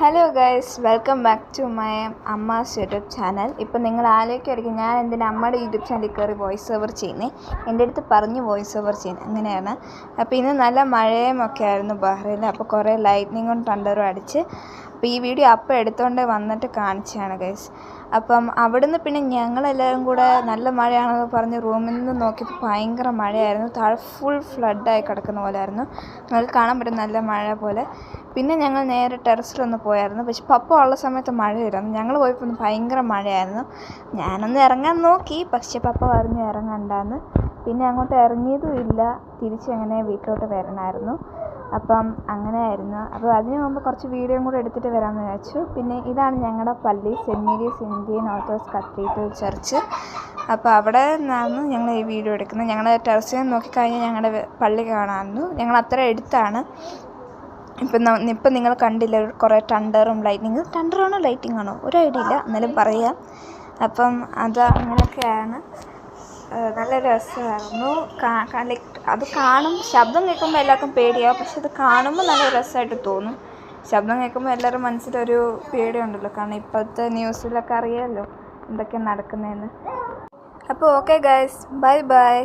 Hello guys, welcome back to my അമ്മാസ് YouTube channel. ഇപ്പോൾ നിങ്ങൾ ആലോചിക്കുമായിരിക്കും ഞാൻ എന്തിനാ അമ്മയുടെ യൂട്യൂബ് ചാനലിൽ കയറി വോയിസ് ഓവർ ചെയ്യുന്നത്. എൻ്റെ അടുത്ത് പറഞ്ഞ് വോയിസ് ഓവർ ചെയ്യുന്നത് അങ്ങനെയാണ്. അപ്പോൾ ഇന്ന് നല്ല മഴയും ഒക്കെ ആയിരുന്നു ബഹ്റൈനിൽ. അപ്പോൾ കുറേ ലൈറ്റ്നിങ്ങും തണ്ടറും അടിച്ച്. അപ്പോൾ ഈ വീഡിയോ അപ്പോൾ എടുത്തുകൊണ്ട് വന്നിട്ട് കാണിച്ചതാണ് ഗൈസ്. അപ്പം അവിടുന്ന് പിന്നെ ഞങ്ങളെല്ലാവരും കൂടെ നല്ല മഴയാണെന്ന് പറഞ്ഞ് റൂമിൽ നിന്ന് നോക്കിയപ്പോൾ ഭയങ്കര മഴയായിരുന്നു. താഴെ ഫുൾ ഫ്ലഡായി കിടക്കുന്ന പോലെ ആയിരുന്നു. നിങ്ങൾക്ക് കാണാൻ പറ്റും നല്ല മഴ പോലെ. പിന്നെ ഞങ്ങൾ നേരെ ടെറസിലൊന്ന് പോയായിരുന്നു. പക്ഷെ പപ്പ ഉള്ള സമയത്ത് മഴയായിരുന്നു. ഞങ്ങൾ പോയപ്പോൾ ഭയങ്കര മഴയായിരുന്നു. ഞാനൊന്ന് ഇറങ്ങാൻ നോക്കി, പക്ഷെ പപ്പ പറഞ്ഞു ഇറങ്ങണ്ടെന്ന്. പിന്നെ അങ്ങോട്ട് ഇറങ്ങിയതും ഇല്ല, തിരിച്ചങ്ങനെ വീട്ടിലോട്ട് വരണമായിരുന്നു. അപ്പം അങ്ങനെയായിരുന്നു. അപ്പോൾ അതിന് മുമ്പ് കുറച്ച് വീഡിയോയും കൂടെ എടുത്തിട്ട് വരാമെന്ന് വിചാരിച്ചു. പിന്നെ ഇതാണ് ഞങ്ങളുടെ പള്ളി, Saint Mary's Indian Orthodox Cathedral Church. അപ്പോൾ അവിടെ നിന്നാണ് ഞങ്ങൾ ഈ വീഡിയോ എടുക്കുന്നത്. ഞങ്ങളുടെ ടെറസിൽ നിന്ന് നോക്കിക്കഴിഞ്ഞാൽ ഞങ്ങളുടെ പള്ളി കാണാമായിരുന്നു. ഞങ്ങൾ അത്ര അടുത്താണ്. ഇപ്പം നിങ്ങൾ കണ്ടില്ല കുറേ ടണ്ടറും ലൈറ്റിങ്. ടണ്ടറാണോ ലൈറ്റിംഗ് ആണോ ഒരു ഐഡിയ ഇല്ല, എന്നാലും പറയാം. അപ്പം അത് അങ്ങനെയൊക്കെയാണ്. നല്ല രസമായിരുന്നു. അത് ശബ്ദം കേൾക്കുമ്പോൾ എല്ലാവർക്കും പേടിയാവും, പക്ഷെ അത് കാണുമ്പോൾ നല്ല രസമായിട്ട് തോന്നും. ശബ്ദം കേൾക്കുമ്പോൾ എല്ലാവരും മനസ്സിലൊരു പേടിയുണ്ടല്ലോ, കാരണം ഇപ്പോഴത്തെ ന്യൂസിലൊക്കെ അറിയാമല്ലോ എന്തൊക്കെയാണ് നടക്കുന്നതെന്ന്. അപ്പോൾ ഓക്കെ ഗൈസ്, ബൈ ബൈ.